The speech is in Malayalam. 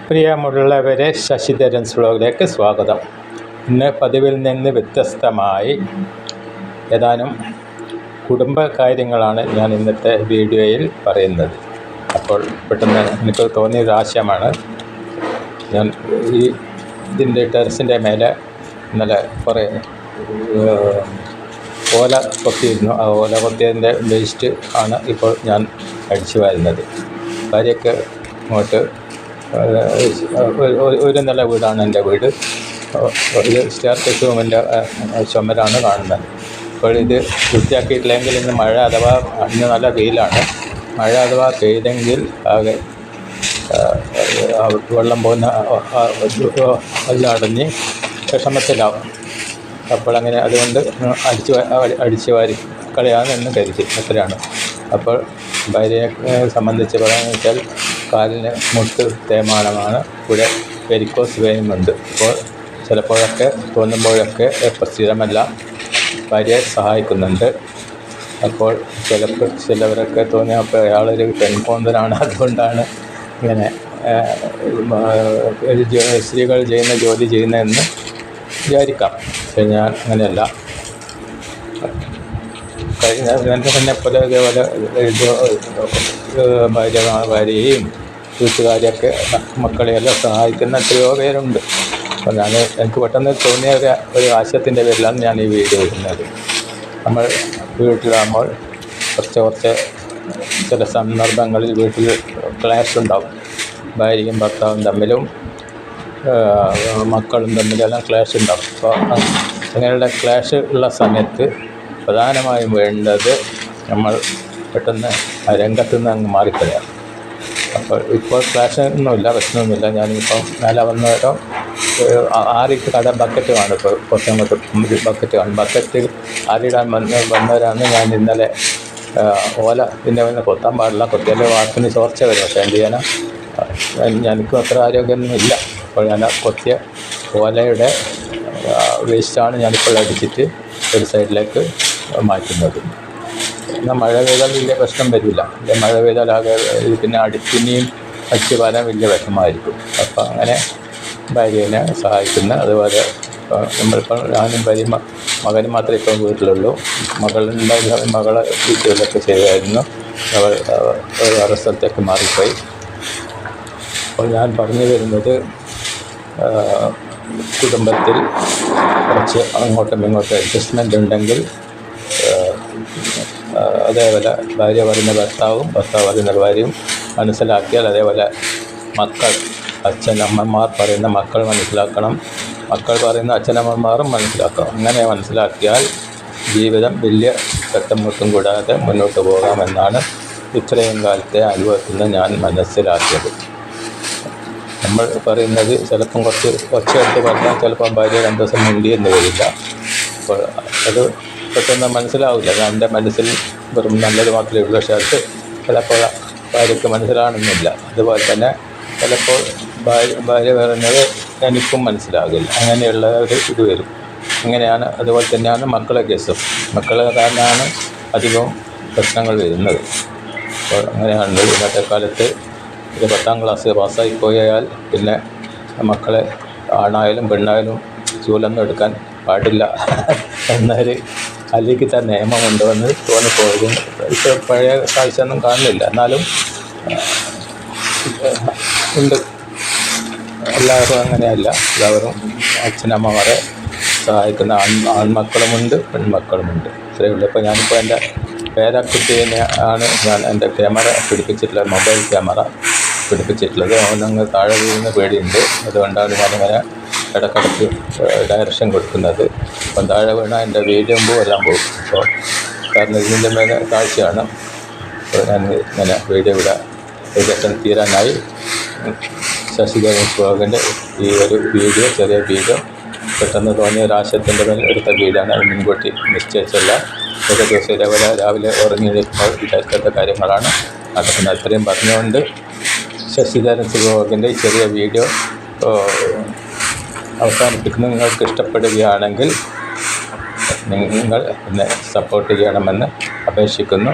പ്രിയമുള്ളവരെ, ശശിധരൻസ് വ്ലോഗിലേക്ക് സ്വാഗതം. ഇന്ന് പതിവിൽ നിന്ന് വ്യത്യസ്തമായി ഏതാനും കുടുംബകാര്യങ്ങളാണ് ഞാൻ ഇന്നത്തെ വീഡിയോയിൽ പറയുന്നത്. അപ്പോൾ പെട്ടെന്ന് എനിക്ക് തോന്നിയൊരു ആശയമാണ്. ഞാൻ ഇതിൻ്റെ ടെറസിൻ്റെ മേലെ ഇന്നലെ കുറേ ഓല കൊത്തിയിരുന്നു. ആ ഓല കൊത്തിയതിൻ്റെ വേസ്റ്റ് ആണ് ഇപ്പോൾ ഞാൻ അടിച്ചു വരുന്നത്. ഭാര്യയ്ക്ക് ഇങ്ങോട്ട് ഒരു നില വീടാണ് എൻ്റെ വീട്. ഇത് സ്റ്റെയർകേസ് റൂമിൻ്റെ ചുമരാണ് കാണുന്നത്. അപ്പോൾ ഇത് വൃത്തിയാക്കിയിട്ടില്ലെങ്കിൽ ഇന്ന് മഴ അഥവാ ഇന്ന് നല്ല വെയിലാണ്. മഴ അഥവാ പെയ്തെങ്കിൽ ആകെ വെള്ളം പോകുന്ന എല്ലാം അടഞ്ഞ് വിഷമത്തിലാവും. അപ്പോൾ അങ്ങനെ അതുകൊണ്ട് അടിച്ച് വാരി കളയാമെന്ന് കരുതി അത്രയാണ്. അപ്പോൾ ഭാര്യയെ സംബന്ധിച്ച് പറയാമെന്ന് വെച്ചാൽ കാലിന് മുട്ട് തേയ്മാനമാണ്, കൂടെ വെരിക്കോസ് വെയിനുമുണ്ട്. അപ്പോൾ ചിലപ്പോഴൊക്കെ തോന്നുമ്പോഴൊക്കെ സ്ഥിരമല്ല ഭാര്യയെ സഹായിക്കുന്നുണ്ട്. അപ്പോൾ ചിലവരൊക്കെ തോന്നിയപ്പോൾ അയാളൊരു പെൺകോന്തനാണ്, അതുകൊണ്ടാണ് ഇങ്ങനെ സ്ത്രീകൾ ചെയ്യുന്ന ജോലി ചെയ്യുന്നതെന്ന് വിചാരിക്കാം. പക്ഷേ ഞാൻ അങ്ങനെയല്ല. എൻ്റെ തന്നെ പോലെ ഇതേപോലെ ഭാര്യയെയും വീട്ടുകാരെയൊക്കെ മക്കളെയെല്ലാം സഹായിക്കുന്ന എത്രയോ പേരുണ്ട്. അപ്പോൾ എനിക്ക് പെട്ടെന്ന് തോന്നിയ ഒരു ആശയത്തിൻ്റെ പേരിലാണ് ഞാൻ ഈ വീഡിയോ ഇടുന്നത്. നമ്മൾ വീട്ടിലാകുമ്പോൾ കുറച്ച് ചില സന്ദർഭങ്ങളിൽ വീട്ടിൽ ക്ലാഷ് ഉണ്ടാവും. ഭാര്യയും ഭർത്താവും തമ്മിലും മക്കളും തമ്മിലെല്ലാം ക്ലാഷ് ഉണ്ടാവും. അപ്പോൾ അങ്ങനെയുള്ള ക്ലാഷ് ഉള്ള സമയത്ത് പ്രധാനമായും വേണ്ടത് നമ്മൾ പെട്ടെന്ന് ആ രംഗത്തു നിന്ന് അങ്ങ് മാറിക്കളയാം. അപ്പോൾ ഇപ്പോൾ ക്ലാഷ് ഒന്നുമില്ല, പ്രശ്നമൊന്നുമില്ല. ഞാനിപ്പം മേലെ വന്നവരോ ആറിട്ട് കട ബക്കറ്റ് കാണും. ഇപ്പോൾ കുറച്ചങ്ങോട്ട് ബക്കറ്റ് കാണും. ബക്കറ്റിൽ ആറിടാൻ വന്നവരാണ്. ഞാൻ ഇന്നലെ ഓല പിന്നെ കൊത്താൻ പാടില്ല, കൊത്തിയാൽ വാക്കിന് ചോർച്ച വരും. പക്ഷേ എന്ത് ചെയ്യാനാ, എനിക്കും അത്ര ആരോഗ്യമൊന്നും ഇല്ല. അപ്പോൾ ഞാൻ കൊത്തിയ ഓലയുടെ വേസ്റ്റാണ് ഞാനിപ്പോൾ അടിച്ചിട്ട് ഒരു സൈഡിലേക്ക് മാറ്റുന്നത്. എന്നാൽ മഴ പെയ്താൽ വലിയ പ്രശ്നം വരില്ല. മഴ പെയ്താൽ ആകെ പിന്നെ പിന്നെയും അടിച്ച് വരാൻ വലിയ വിഷമമായിരിക്കും. അപ്പോൾ അങ്ങനെ ഭാര്യനെ സഹായിക്കുന്ന, അതുപോലെ നമ്മളിപ്പോൾ ഞാനും ഭാര്യയും മകനും മാത്രമേ ഇപ്പോൾ വീട്ടിലുള്ളൂ. മകളെ വീട്ടിലൊക്കെ ചെയ്യുമായിരുന്നു. അവൾ വേറെ സ്ഥലത്തേക്ക് മാറിപ്പോയി. അപ്പോൾ ഞാൻ പറഞ്ഞു വരുന്നത്, കുടുംബത്തിൽ കുറച്ച് അങ്ങോട്ടും ഇങ്ങോട്ടും അഡ്ജസ്റ്റ്മെൻ്റ് ഉണ്ടെങ്കിൽ, അതേപോലെ ഭാര്യ പറയുന്ന ഭർത്താവും ഭർത്താവ് പറയുന്ന ഭാര്യയും മനസ്സിലാക്കിയാൽ, അതേപോലെ മക്കൾ അച്ഛനമ്മമാർ പറയുന്ന മക്കൾ മനസ്സിലാക്കണം, മക്കൾ പറയുന്ന അച്ഛനമ്മമാരും മനസ്സിലാക്കണം. അങ്ങനെ മനസ്സിലാക്കിയാൽ ജീവിതം വലിയ കെട്ടുമുട്ടും കൂടാതെ മുന്നോട്ട് പോകാമെന്നാണ് ഇത്രയും കാലത്തെ അനുഭവത്തിൽ നിന്ന് ഞാൻ മനസ്സിലാക്കിയത്. നമ്മൾ പറയുന്നത് ചിലപ്പം കുറച്ചെടുത്ത് പറഞ്ഞാൽ ചിലപ്പം ഭാര്യ 2 ദിവസം മിണ്ടിയെന്ന് വരില്ല. അപ്പോൾ അത് പെട്ടെന്ന് മനസ്സിലാവില്ല. എൻ്റെ മനസ്സിൽ വെറും നല്ലത് മാത്രമേ ഉള്ളൂ. പക്ഷേ അത് ചിലപ്പോൾ ഭാര്യയ്ക്ക് മനസ്സിലാകണമെന്നില്ല. അതുപോലെ തന്നെ ചിലപ്പോൾ ഭാര്യ പറയുന്നത് എനിക്കും മനസ്സിലാകില്ല. അങ്ങനെയുള്ള ഒരു ഇത് വരും. അങ്ങനെയാണ്. അതുപോലെ തന്നെയാണ് മക്കളെ കേസും. മക്കളെ കാരണമാണ് അധികവും പ്രശ്നങ്ങൾ വരുന്നത്. അപ്പോൾ അങ്ങനെയാണ് ഇന്നത്തെ കാലത്ത്. ഒരു 10ാം ക്ലാസ് പാസ്സായി പോയാൽ പിന്നെ മക്കളെ ആണായാലും പെണ്ണായാലും ജോലിയൊന്നും എടുക്കാൻ പാടില്ല എന്നൊരു അലിഖിത നിയമമുണ്ടെന്ന് തോന്നിപ്പോകും. ഇപ്പോൾ പഴയ കാഴ്ചയൊന്നും കാണുന്നില്ല, എന്നാലും ഉണ്ട്. എല്ലാവരും അങ്ങനെയല്ല. എല്ലാവരും അച്ഛനമ്മമാരെ സഹായിക്കുന്ന ആൺമക്കളുമുണ്ട് പെൺമക്കളുമുണ്ട്. ഇത്രയേ ഉള്ളൂ. ഇപ്പോൾ ഞാനിപ്പോൾ എൻ്റെ പേരക്കുട്ടീനെ ആണ് ഞാൻ എൻ്റെ ക്യാമറ പിടിപ്പിച്ചിട്ടുള്ളത്, മൊബൈൽ ക്യാമറ പിടിപ്പിച്ചിട്ടുള്ളത്. അവനങ്ങ് താഴെ വീഴുന്ന പേടിയുണ്ട്. അതുകൊണ്ടാണ് ഞാനിങ്ങനെ ഇടയ്ക്കിടയ്ക്ക് ഡയറക്ഷൻ കൊടുക്കുന്നത്. അപ്പം താഴെ വീണാൽ എൻ്റെ വീഡിയോ എല്ലാം പോകും. അപ്പോൾ കാരണം ഇതിൻ്റെ മേലെ കാഴ്ചയാണ്. അപ്പോൾ ഞാൻ ഇങ്ങനെ വീഡിയോ ഇവിടെ ഏകദേശം തീരാനായി. ശശിധരൻസ് വ്ലോഗിൻ്റെ ഈ ഒരു വീഡിയോ, ചെറിയ വീഡിയോ, പെട്ടെന്ന് തോന്നിയ ഒരാശയത്തിൻ്റെ മേൽ എടുത്ത വീഡിയോയാണ്. അത് മുൻകൂട്ടി നിശ്ചയിച്ചല്ല. ഒരു ദിവസം ഇതേപോലെ രാവിലെ ഉറങ്ങിയിരിക്കുമ്പോൾ വിചാരിക്കാത്ത കാര്യങ്ങളാണ് നടക്കുന്നത്. അത്രയും പറഞ്ഞുകൊണ്ട് ശശിധരൻസ് വ്ലോഗിൻ്റെ ഈ ചെറിയ വീഡിയോ അവസാനിപ്പിക്കുന്നത്. നിങ്ങൾക്ക് ഇഷ്ടപ്പെടുകയാണെങ്കിൽ നിങ്ങൾ എന്നെ സപ്പോർട്ട് ചെയ്യണമെന്ന് അപേക്ഷിക്കുന്നു.